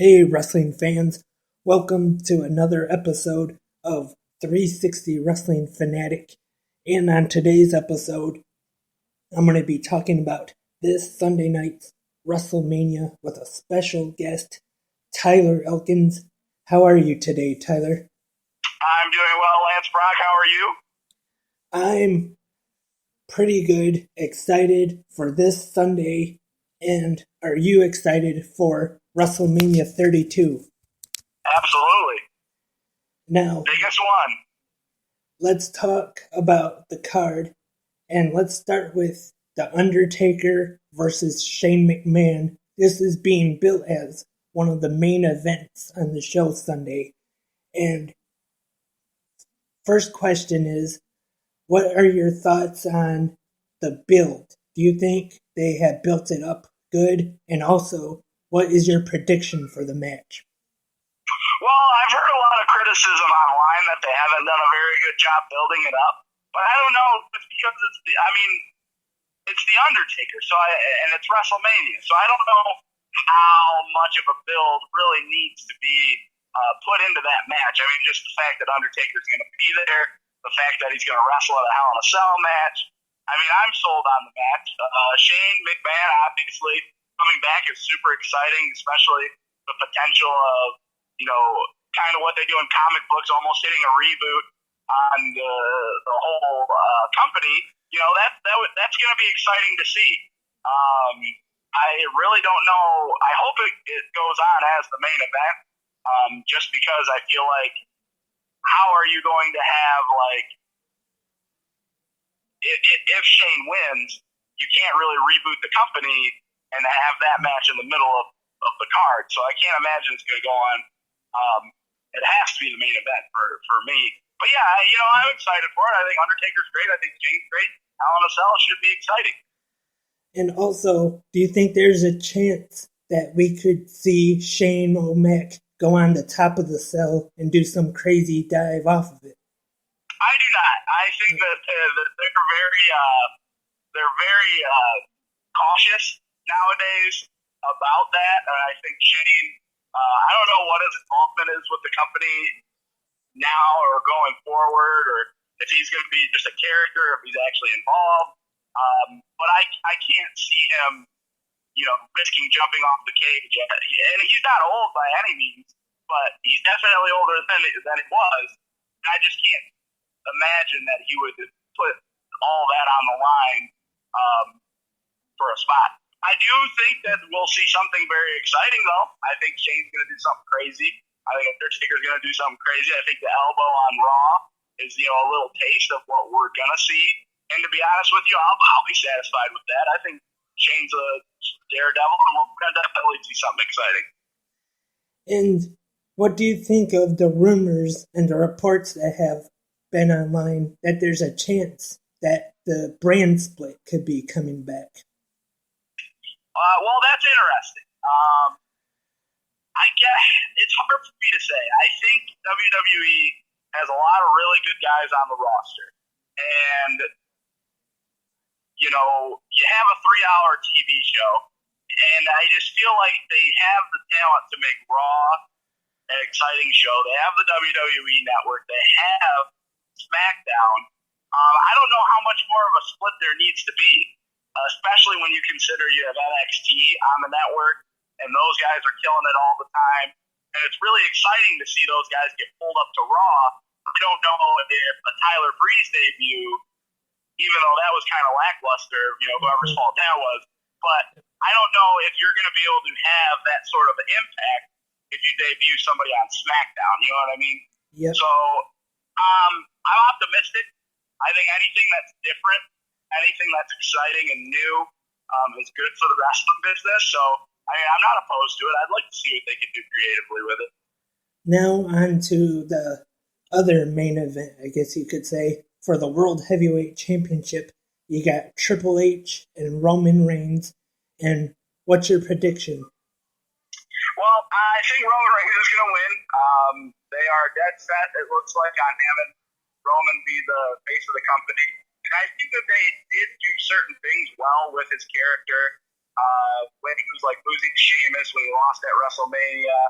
Hey, wrestling fans. Welcome to another episode of 360 Wrestling Fanatic. And on today's episode, I'm going to be talking about this Sunday night's WrestleMania with a special guest, Tyler Elkins. How are you today, Tyler? I'm doing well, Lance Brock. How are you? I'm pretty good, excited for this Sunday. And are you excited for WrestleMania 32? Absolutely. Now, Biggest one. let's talk about the card, and let's start with The Undertaker versus Shane McMahon. This is being built as one of the main events on the show Sunday. And first question is, what are your thoughts on the build? Do you think they have built it up good? And also, what is your prediction for the match? Well, I've heard a lot of criticism online that they haven't done a very good job building it up. But I don't know, it's because it's The Undertaker, and it's WrestleMania. So I don't know how much of a build really needs to be put into that match. I mean, just the fact that Undertaker's going to be there, the fact that he's going to wrestle at a Hell in a Cell match. I mean, I'm sold on the match. Shane McMahon, obviously, coming back is super exciting, especially the potential of, kind of what they do in comic books, almost hitting a reboot on the whole company. That's going to be exciting to see. I really don't know. I hope it goes on as the main event, just because I feel like, how are you going to have, if Shane wins, you can't really reboot the company and have that match in the middle of the card. So I can't imagine it's going to go on. It has to be the main event for me. But yeah, I'm excited for it. I think Undertaker's great. I think Shane's great. Hell in a Cell should be exciting. And also, do you think there's a chance that we could see Shane O'Mac go on the top of the cell and do some crazy dive off of it? I do not. I think that they're very cautious nowadays about that, and I think Shane. I don't know what his involvement is with the company now or going forward, or if he's going to be just a character, if he's actually involved. But I can't see him, risking jumping off the cage. And he's not old by any means, but he's definitely older than he was. And I just can't imagine that he would put all that on the line for a spot. I do think that we'll see something very exciting, though. I think Shane's going to do something crazy. I think Undertaker's going to do something crazy. I think the elbow on Raw is, a little taste of what we're going to see. And to be honest with you, I'll be satisfied with that. I think Shane's a daredevil, and we're going to definitely see something exciting. And what do you think of the rumors and the reports that have been online that there's a chance that the brand split could be coming back? Well, that's interesting. I guess it's hard for me to say. I think WWE has a lot of really good guys on the roster. And, you have a 3-hour TV show, and I just feel like they have the talent to make Raw an exciting show. They have the WWE Network. They have SmackDown. I don't know how much more of a split there needs to be, especially when you consider you have NXT on the network, and those guys are killing it all the time. And it's really exciting to see those guys get pulled up to Raw. I don't know if a Tyler Breeze debut, even though that was kind of lackluster, whoever's fault that was, but I don't know if you're going to be able to have that sort of impact if you debut somebody on SmackDown. You know what I mean? Yep. So I'm optimistic. I think anything that's different, anything that's exciting and new is good for the wrestling business. So, I'm not opposed to it. I'd like to see what they can do creatively with it. Now on to the other main event, I guess you could say, for the World Heavyweight Championship. You got Triple H and Roman Reigns. And what's your prediction? Well, I think Roman Reigns is going to win. They are dead set, it looks like, on having Roman be the face of the company. And I think that they did do certain things well with his character when he was like losing to Sheamus, when he lost at WrestleMania.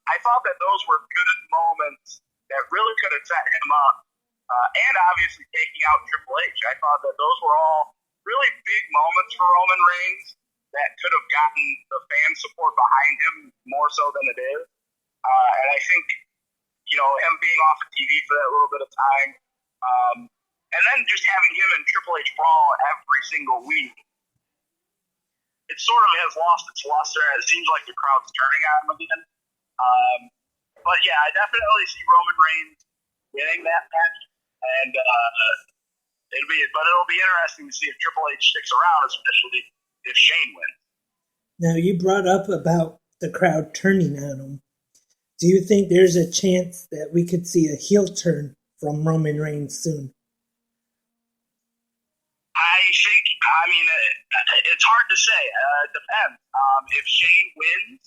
I thought that those were good moments that really could have set him up. And obviously taking out Triple H. I thought that those were all really big moments for Roman Reigns that could have gotten the fan support behind him more so than it is. And I think, him being off of TV for that little bit of time, and then just having him and Triple H brawl every single week, it sort of has lost its luster. It seems like the crowd's turning on him again. But yeah, I definitely see Roman Reigns winning that match, and it'll be interesting to see if Triple H sticks around, especially if Shane wins. Now, you brought up about the crowd turning on him. Do you think there's a chance that we could see a heel turn from Roman Reigns soon? It's hard to say. It depends. If Shane wins,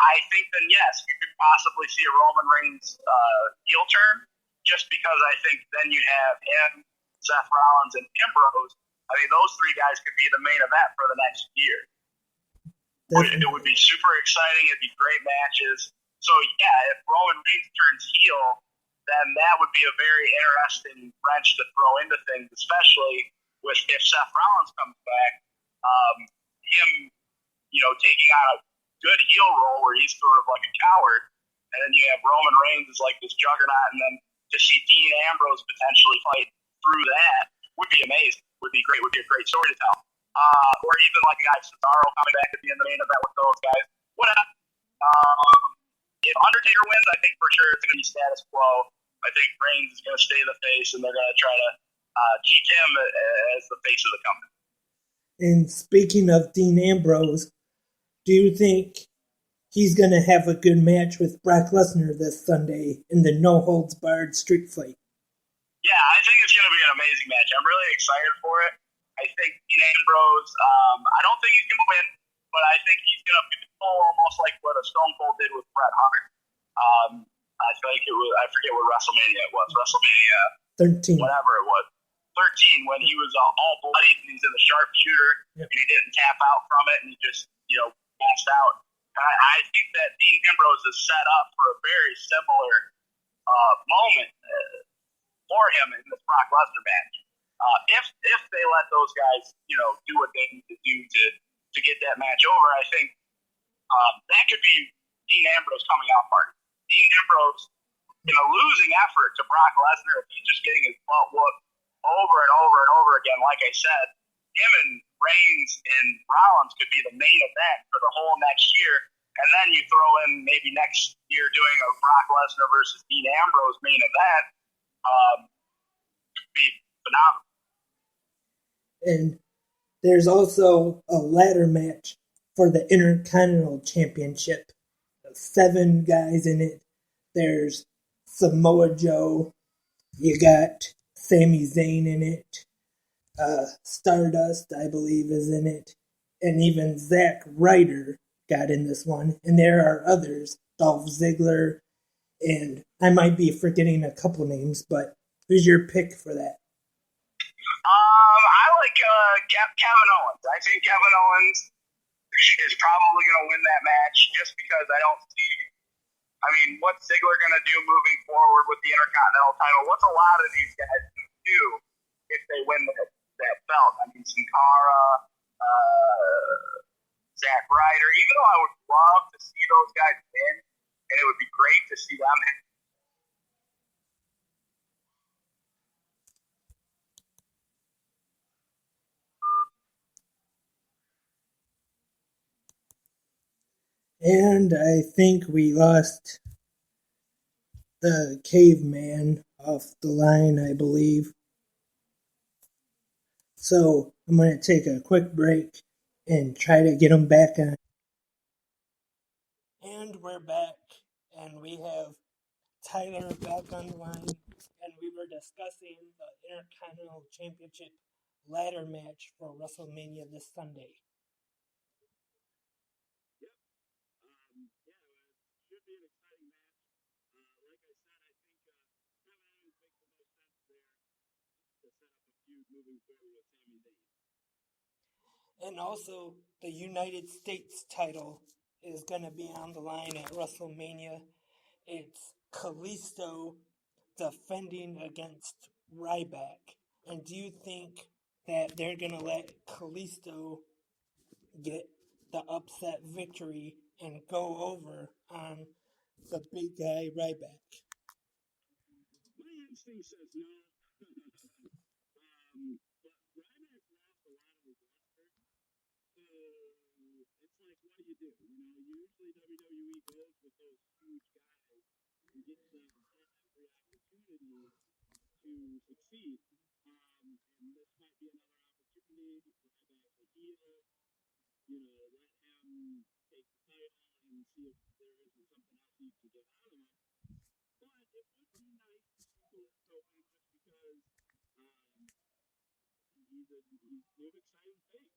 I think then yes, you could possibly see a Roman Reigns heel turn, just because I think then you have him, Seth Rollins, and Ambrose. I mean, those three guys could be the main event for the next year. It would be super exciting. It'd be great matches. So yeah, if Roman Reigns turns heel, then that would be a very interesting wrench to throw into things, especially with if Seth Rollins comes back, him, taking on a good heel role where he's sort of like a coward, and then you have Roman Reigns as like this juggernaut, and then to see Dean Ambrose potentially fight through that would be amazing. Would be great. Would be a great story to tell. Or even like a guy Cesaro coming back at the end of the main event with those guys. Whatever. If Undertaker wins, I think for sure it's going to be status quo. I think Reigns is going to stay the face, and they're going to try to keep him as the face of the company. And speaking of Dean Ambrose, do you think he's going to have a good match with Brock Lesnar this Sunday in the no-holds-barred street fight? Yeah, I think it's going to be an amazing match. I'm really excited for it. I think Dean Ambrose, I don't think he's going to win, but I think he's going to pull almost like what a Stone Cold did with Bret Hart. I think I forget what WrestleMania it was. WrestleMania 13. Whatever it was. 13, when he was all bloodied and he's in the sharpshooter, yep. And he didn't tap out from it, and he just, passed out. And I think that Dean Ambrose is set up for a very similar moment for him in this Brock Lesnar match. If they let those guys, do what they need to do to get that match over, I think that could be Dean Ambrose coming out party. Dean Ambrose, in a losing effort to Brock Lesnar, if he's just getting his butt whooped over and over and over again, like I said, him and Reigns and Rollins could be the main event for the whole next year. And then you throw in maybe next year doing a Brock Lesnar versus Dean Ambrose main event. Be phenomenal. And there's also a ladder match for the Intercontinental Championship. 7 guys in it. There's Samoa Joe. You got Sami Zayn in it. Stardust, I believe, is in it. And even Zack Ryder got in this one. And there are others. Dolph Ziggler. And I might be forgetting a couple names, but who's your pick for that? I like Kevin Owens. I think Kevin Owens is probably going to win that match just because I don't see. I mean, what's Ziggler going to do moving forward with the Intercontinental title? What's a lot of these guys going to do if they win that belt? I mean, Sin Cara, Zack Ryder. Even though I would love to see those guys win, and it would be great to see them. And I think we lost the caveman off the line, I believe. So I'm going to take a quick break and try to get him back on. And we're back, and we have Tyler back on the line, and we were discussing the Intercontinental Championship ladder match for WrestleMania this Sunday. Moving forward with Sami Zayn. And also, the United States title is going to be on the line at WrestleMania. It's Kalisto defending against Ryback. And do you think that they're going to let Kalisto get the upset victory and go over on the big guy Ryback? My instinct says no. But Ryback's lost a lot of his luster. So it's like, what do? Usually WWE goes with those huge guys and gets them every opportunity to succeed. And this might be another opportunity. Ryback's a heel. Let him take the title and see if there isn't something else you can get out of him. But it would be nice to see Kalisto win just because he's new exciting thing. And I know the United States and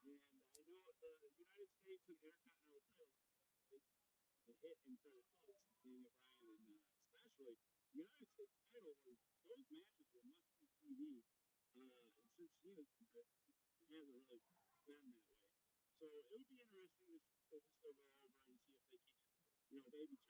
Intercontinental titles a hit in third place, Daniel Bryan and especially the United States title was those matches were must see TV. And since Cena's there, it hasn't really been that way. So it would be interesting to still go over and see if they can't, maybe turn that.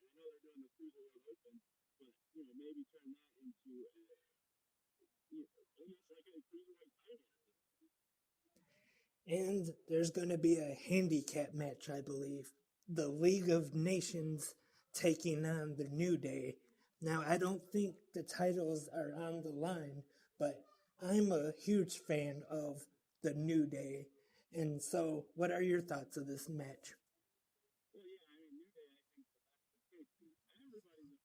I know they're doing the Cruiserweight Open, but maybe turn that into almost like a Cruiserweight title. And there's going to be a handicap match, I believe. The League of Nations taking on the New Day. Now, I don't think the titles are on the line, but I'm a huge fan of the New Day. And so, what are your thoughts of this match? Well, yeah, New Day, I think everybody's a fan of the New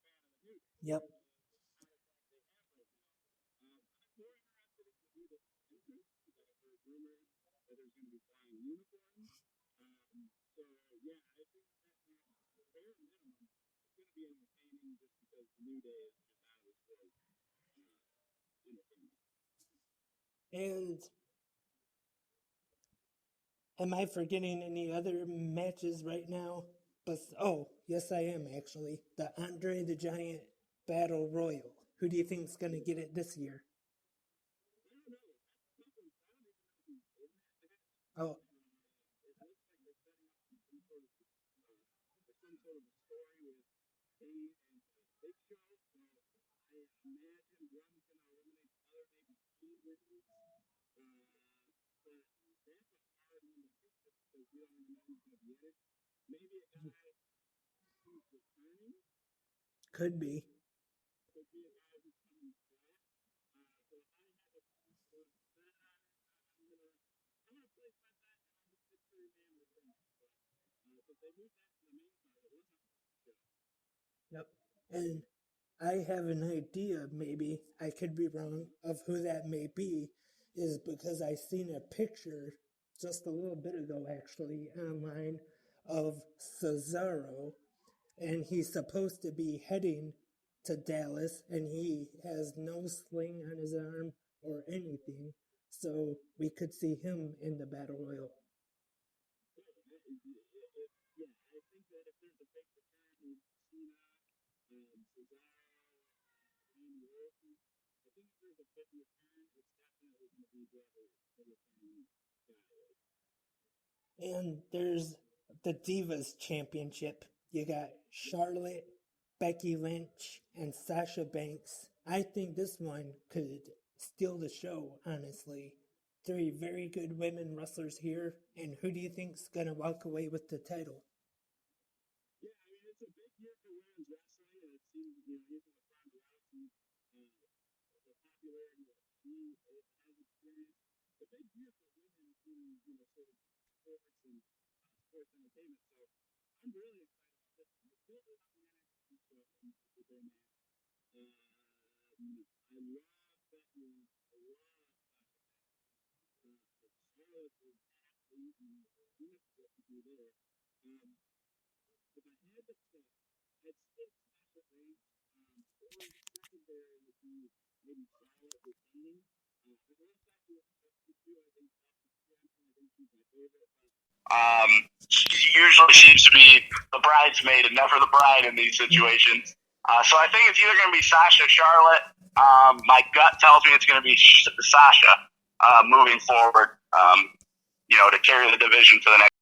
Day. Yep. I'm more interested in the New Day entrance because I've heard rumors that there's going to be flying unicorns. So, yeah, I think that bare minimum, it's going to be entertaining just because the New Day is just out of this world entertaining. And am I forgetting any other matches right now? But yes, I am actually. The Andre the Giant Battle Royal. Who do you think is going to get it this year? I don't know. That's a tough one. I don't even know who's in that match. Oh, It looks like they're setting up some sort of a story with Kane and Big Show. So I imagine one's going to eliminate the other. Maybe Kane wins. But that's a hard one to pick just because we don't even know who's going to be in it. Maybe a guy who's returning. could be. Could be a guy who's coming back. So if I had to put bet on it, I'm gonna place my bet on the mystery man returning. But since they moved that to the main card, it wasn't the show. Yep. And I have an idea, maybe, I could be wrong, of who that may be, is because I seen a picture just a little bit ago, actually, online of Cesaro, and he's supposed to be heading to Dallas, and he has no sling on his arm or anything, so we could see him in the Battle Royal. Yeah, I think that if there's a big return with Cena, Cesaro, Randy Orton, I think if there's a big return, it's definitely going to be whoever the returning guy is. And there's the Divas Championship. You got Charlotte, Becky Lynch, and Sasha Banks. I think this one could steal the show, honestly. Three very good women wrestlers here, and who do you think's gonna walk away with the title? Yeah, it's a big year for women's wrestling, and it seems, even with Ronda Rousey, the popularity that she has experienced, a big year for women in, sort of sports and sports entertainment. So I'm really excited about this. We're building up the NXT show with their match. I love Becky Lynch. I love Sasha Banks. Charlotte is an athlete, and she knows what to do there. If I had to pick, I'd stick Sasha Banks, or secondary would be maybe Charlotte retaining. I love Becky Lynch too. I think Becky Lynch, I think she's my favorite. She usually seems to be the bridesmaid and never the bride in these situations. So I think it's either going to be Sasha or Charlotte. My gut tells me it's going to be Sasha moving forward. to carry the division for the next